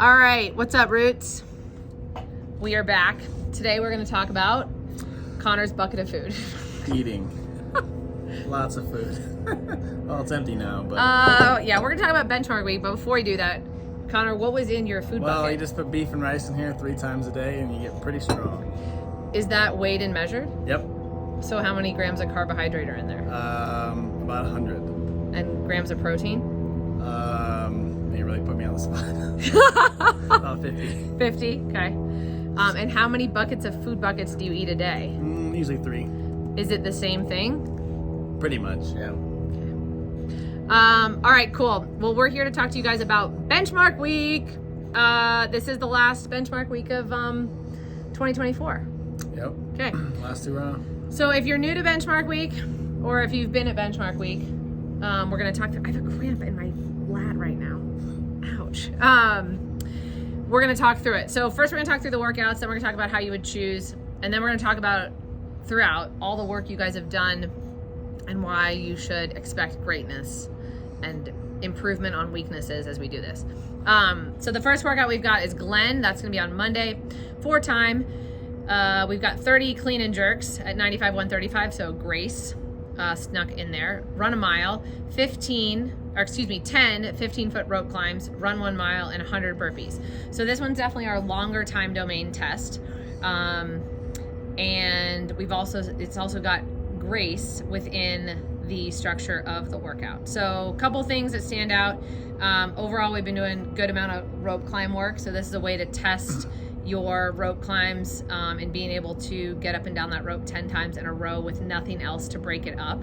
All right, what's up, Roots? We are back. Today we're going to talk about Connor's bucket of food. Eating. Lots of food. Well, it's empty now, but... Yeah, we're going to talk about benchmark week, but before we do that, Connor, what was in your food bucket? Well, you just put beef and rice in here 3 times a day and you get pretty strong. Is that weighed and measured? Yep. So how many grams of carbohydrate are in there? About 100. And grams of protein? You really put me on the spot. About 50. 50, okay. And how many buckets of food buckets do you eat a day? Usually 3. Is it the same thing? Pretty much, yeah. All right, cool. Well, we're here to talk to you guys about Benchmark Week. This is the last Benchmark Week of 2024. Yep. Okay. Last 2 rounds. So if you're new to Benchmark Week, or if you've been at Benchmark Week, we're going to talk through... I have a cramp in my lat right now. Ouch. We're going to talk through it. So first we're going to talk through the workouts, then we're going to talk about how you would choose, and then we're going to talk about throughout all the work you guys have done and why you should expect greatness and improvement on weaknesses as we do this. So the first workout we've got is Glenn. That's going to be on Monday, 4 time. We've got 30 clean and jerks at 95, 135. So Grace snuck in there. Run a mile, 10 15-foot rope climbs, run 1 mile, and 100 burpees. So this one's definitely our longer time domain test. And it's also got Grace within the structure of the workout. So a couple things that stand out. Overall, we've been doing good amount of rope climb work. So this is a way to test your rope climbs and being able to get up and down that rope 10 times in a row with nothing else to break it up.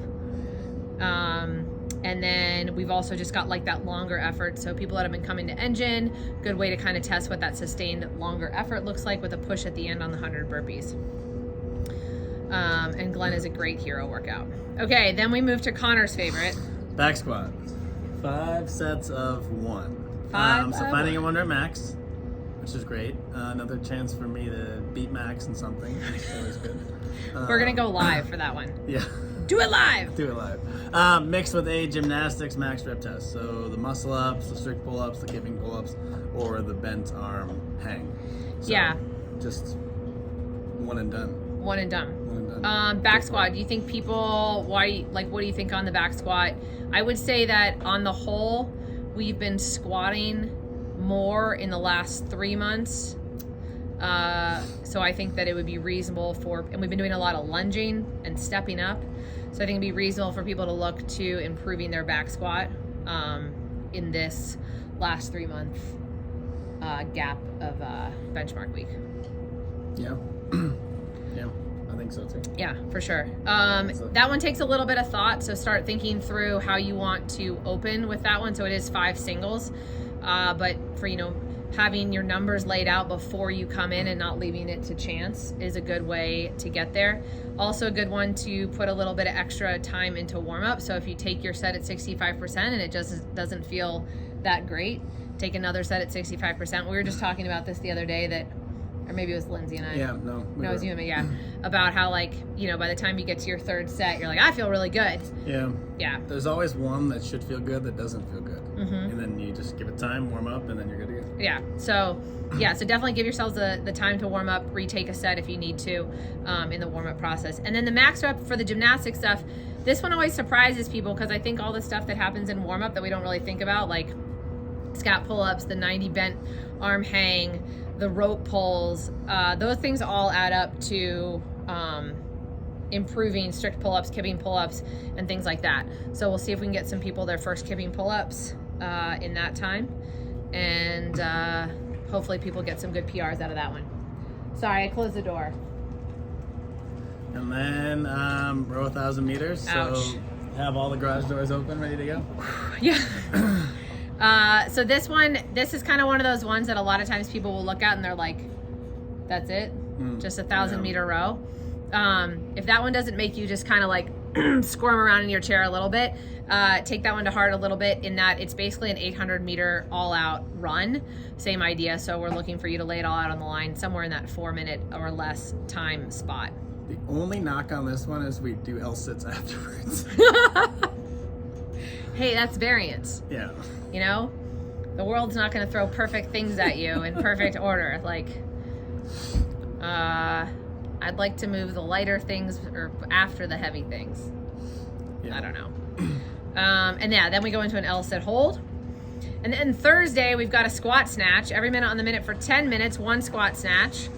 And then we've also just got like that longer effort. So people that have been coming to engine, good way to kind of test what that sustained longer effort looks like with a push at the end on the 100 burpees. And Glenn is a great hero workout. Okay, then we move to Connor's favorite. Back squat. 5 sets of 1. So finding a 1 rep max, which is great. Another chance for me to beat max in something. It's always good. We're going to go live for that one. Yeah. Do it live! Do it live. Mixed with a gymnastics max rep test. So the muscle ups, the strict pull ups, the kipping pull ups, or the bent arm hang. So yeah. Just one and done. One and done. Back squat. Do you think people, what do you think on the back squat? I would say that on the whole, we've been squatting more in the last 3 months. So I think that it would be reasonable and we've been doing a lot of lunging and stepping up. So I think it'd be reasonable for people to look to improving their back squat in this last 3 month gap of benchmark week. Yeah. Yeah, I think so too. Yeah, for sure. That one takes a little bit of thought, so start thinking through how you want to open with that one. So it is 5 singles, but for, having your numbers laid out before you come in and not leaving it to chance is a good way to get there. Also a good one to put a little bit of extra time into warm up. So if you take your set at 65% and it just doesn't feel that great, take another set at 65%. We were just talking about this the other day or maybe it was Lindsay and I. Yeah, no. No, it was you and me, yeah. About how, by the time you get to your 3rd set, you're like, I feel really good. Yeah. Yeah. There's always one that should feel good that doesn't feel good. Mm-hmm. And then you just give it time, warm up, and then you're good to go. Yeah. So definitely give yourselves the time to warm up, retake a set if you need to in the warm-up process. And then the max rep for the gymnastic stuff, this one always surprises people because I think all the stuff that happens in warm-up that we don't really think about, like scat pull-ups, the 90 bent arm hang, the rope pulls, those things all add up to improving strict pull-ups, kipping pull-ups, and things like that. So we'll see if we can get some people their first kipping pull-ups in that time. And hopefully people get some good PRs out of that one. Sorry, I closed the door. And then row 1,000 meters. Ouch. So have all the garage doors open, ready to go. Yeah. So this is kind of one of those ones that a lot of times people will look at and they're like, that's it? Just 1,000 meter row. If that one doesn't make you just kind of like squirm around in your chair a little bit, take that one to heart a little bit in that it's basically an 800 meter all out run. Same idea. So we're looking for you to lay it all out on the line somewhere in that 4 minute or less time spot. The only knock on this one is we do L-sits afterwards. Hey, that's variance. Yeah. The world's not going to throw perfect things at you in perfect order. Like, I'd like to move the lighter things or after the heavy things. Yeah. I don't know. And yeah, then we go into an L sit hold. And then Thursday, we've got a squat snatch. Every minute on the minute for 10 minutes, 1 squat snatch.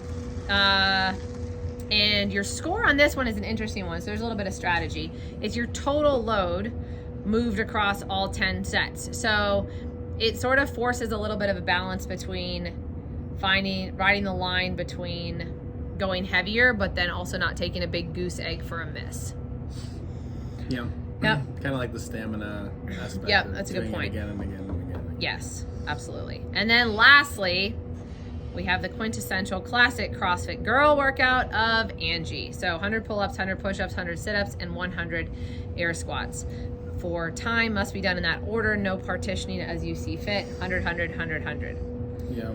And your score on this one is an interesting one. So there's a little bit of strategy. It's your total load moved across all 10 sets. So it sort of forces a little bit of a balance between riding the line between going heavier, but then also not taking a big goose egg for a miss. Yeah. Yep. Kind of like the stamina aspect. Yep, that's a good point. Again and again and again. Yes, absolutely. And then lastly, we have the quintessential classic CrossFit girl workout of Angie. So 100 pull-ups, 100 push-ups, 100 sit-ups, and 100 air squats. For time, must be done in that order, no partitioning as you see fit. 100, 100, 100, 100. Yeah.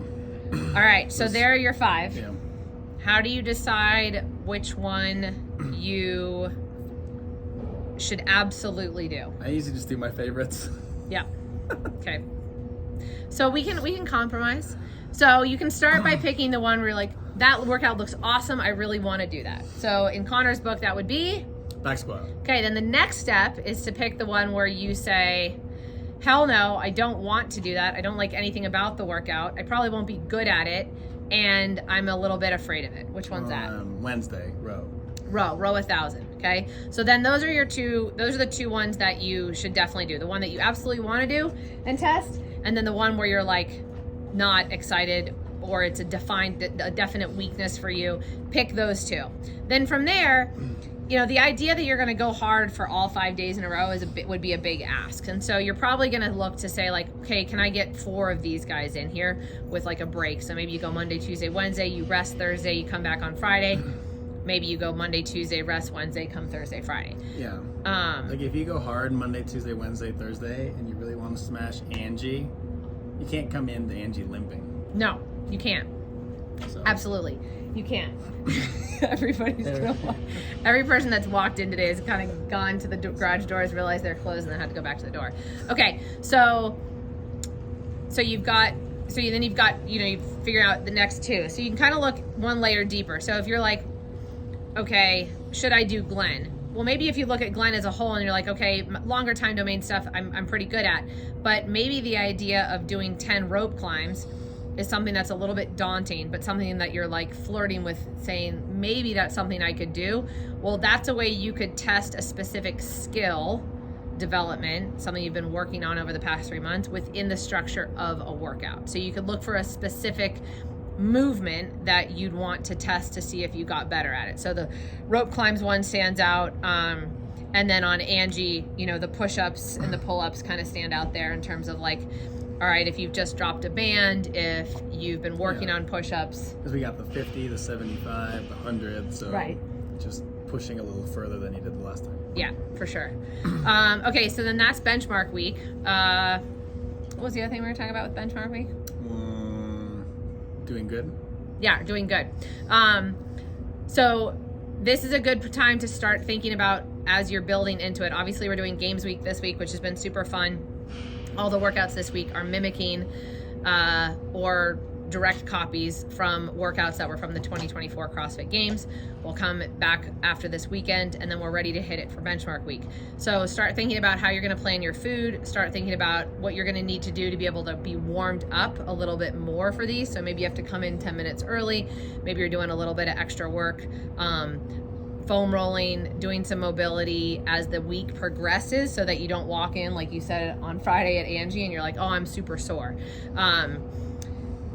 All right, so there are your 5. Yeah. How do you decide which one you should absolutely do? I usually just do my favorites. Yeah. Okay. So we can compromise. So you can start by picking the one where you're like, that workout looks awesome. I really want to do that. So in Connor's book, that would be back squat. Okay, then the next step is to pick the one where you say, hell no, I don't want to do that. I don't like anything about the workout. I probably won't be good at it. And I'm a little bit afraid of it. Which one's that? Wednesday, row 1,000. Okay. So then those are the 2 ones that you should definitely do. The one that you absolutely want to do and test. And then the one where you're like not excited or it's a definite weakness for you. Pick those 2. Then from there, the idea that you're going to go hard for all 5 days in a row would be a big ask. And so you're probably going to look to say like, okay, can I get 4 of these guys in here with like a break? So maybe you go Monday, Tuesday, Wednesday, you rest Thursday, you come back on Friday. Maybe you go Monday, Tuesday, rest Wednesday, come Thursday, Friday. Yeah. Like if you go hard Monday, Tuesday, Wednesday, Thursday, and you really want to smash Angie, you can't come into Angie limping. No, you can't. So. Absolutely. You can't. Every person that's walked in today has kind of gone to the garage doors, realized they're closed, and then had to go back to the door. Okay, so you figure out the next 2. So you can kind of look one layer deeper. So if you're like, okay, should I do Glenn? Well, maybe if you look at Glenn as a whole and you're like, okay, longer time domain stuff I'm pretty good at, but maybe the idea of doing 10 rope climbs is something that's a little bit daunting, but something that you're like flirting with saying, maybe that's something I could do. Well, that's a way you could test a specific skill development, something you've been working on over the past 3 months within the structure of a workout. So you could look for a specific movement that you'd want to test to see if you got better at it. So the rope climbs one stands out. And then on Angie, the push-ups and the pull-ups kind of stand out there in terms of like, all right, if you've just dropped a band, if you've been working on push-ups. Because we got the 50, the 75, the 100. So right. Just pushing a little further than you did the last time. Yeah, for sure. Okay, so then that's benchmark week. What was the other thing we were talking about with benchmark week? Doing good. Yeah, doing good. So this is a good time to start thinking about as you're building into it. Obviously, we're doing games week this week, which has been super fun. All the workouts this week are mimicking or direct copies from workouts that were from the 2024 CrossFit Games. We'll come back after this weekend, and then we're ready to hit it for benchmark week. So start thinking about how you're going to plan your food. Start thinking about what you're going to need to do to be able to be warmed up a little bit more for these. So maybe you have to come in 10 minutes early. Maybe you're doing a little bit of extra work. Foam rolling, doing some mobility as the week progresses so that you don't walk in, like you said on Friday at Angie, and you're like, oh, I'm super sore.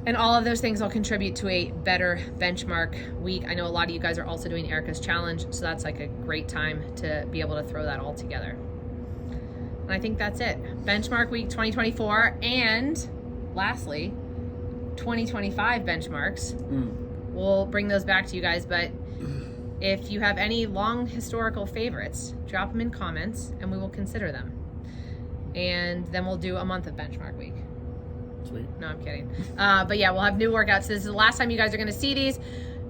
And all of those things will contribute to a better benchmark week. I know a lot of you guys are also doing Erica's challenge, so that's like a great time to be able to throw that all together. And I think that's it. Benchmark week 2024, and lastly, 2025 benchmarks. We'll bring those back to you guys, but if you have any long historical favorites, drop them in comments and we will consider them. And then we'll do a month of benchmark week. Sweet. No, I'm kidding. But yeah, we'll have new workouts. This is the last time you guys are going to see these.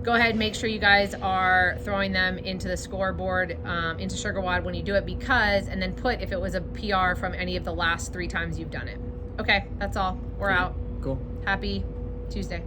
Go ahead and make sure you guys are throwing them into the scoreboard, into SugarWOD when you do it, because, and then put if it was a PR from any of the last 3 times you've done it. Okay, that's all. We're out. Cool. Happy Tuesday.